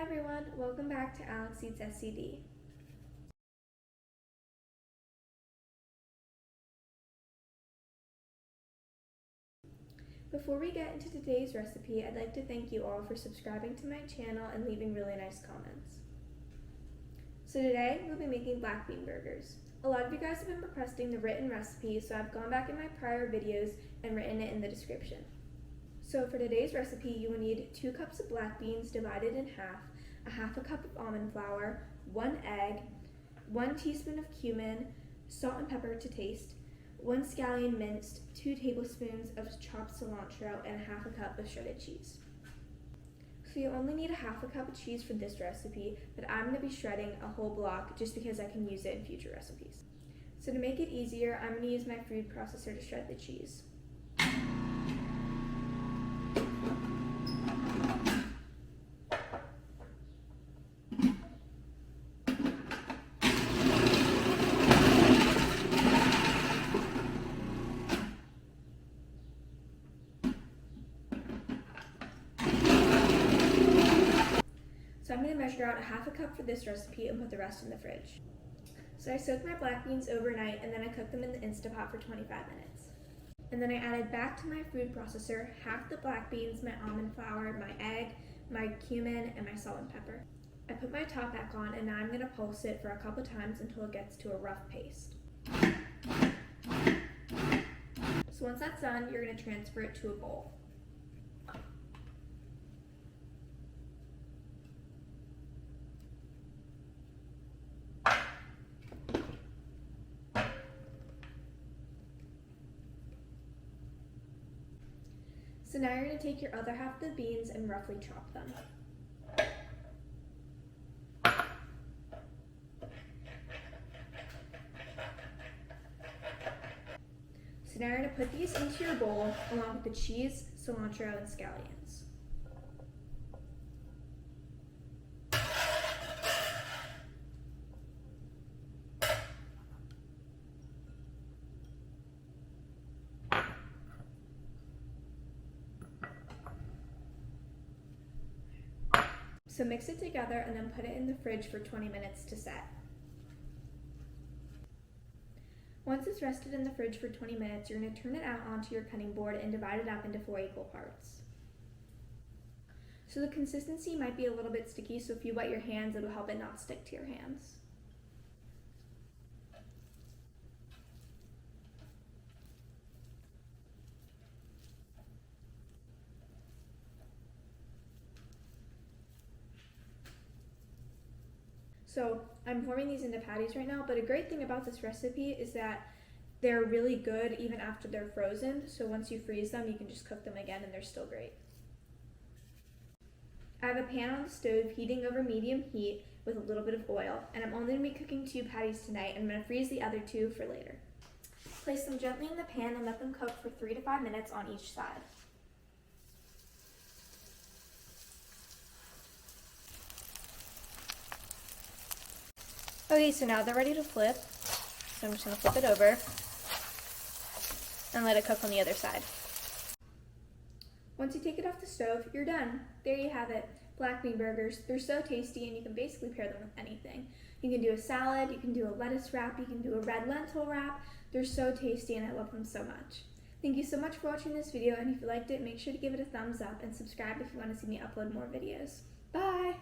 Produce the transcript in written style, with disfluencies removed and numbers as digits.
everyone, welcome back to Alex Eats SCD. Before we get into today's recipe, I'd like to thank you all for subscribing to my channel and leaving really nice comments. So today, we'll be making black bean burgers. A lot of you guys have been requesting the written recipe, so I've gone back in my prior videos and written it in the description. So for today's recipe, you will need 2 cups of black beans divided in half, a half a cup of almond flour, 1 egg, 1 teaspoon of cumin, salt and pepper to taste, 1 scallion minced, 2 tablespoons of chopped cilantro, and a half a cup of shredded cheese. So you only need a half a cup of cheese for this recipe, but I'm going to be shredding a whole block just because I can use it in future recipes. So to make it easier, I'm going to use my food processor to shred the cheese. So I'm going to measure out a half a cup for this recipe and put the rest in the fridge. So I soaked my black beans overnight and then I cooked them in the Instapot for 25 minutes. And then I added back to my food processor half the black beans, my almond flour, my egg, my cumin, and my salt and pepper. I put my top back on and now I'm going to pulse it for a couple times until it gets to a rough paste. So once that's done, you're going to transfer it to a bowl. So now you're going to take your other half of the beans and roughly chop them. So now you're going to put these into your bowl along with the cheese, cilantro, and scallions. So mix it together and then put it in the fridge for 20 minutes to set. Once it's rested in the fridge for 20 minutes, you're going to turn it out onto your cutting board and divide it up into 4 equal parts. So the consistency might be a little bit sticky, so if you wet your hands, it'll help it not stick to your hands. So I'm forming these into patties right now, but a great thing about this recipe is that they're really good even after they're frozen. So once you freeze them, you can just cook them again and they're still great. I have a pan on the stove heating over medium heat with a little bit of oil, and I'm only going to be cooking 2 patties tonight, and I'm going to freeze the other 2 for later. Place them gently in the pan and let them cook for 3 to 5 minutes on each side. Okay, so now they're ready to flip. So I'm just going to flip it over and let it cook on the other side. Once you take it off the stove, you're done. There you have it, black bean burgers. They're so tasty and you can basically pair them with anything. You can do a salad, you can do a lettuce wrap, you can do a red lentil wrap. They're so tasty and I love them so much. Thank you so much for watching this video, and if you liked it, make sure to give it a thumbs up and subscribe if you want to see me upload more videos. Bye!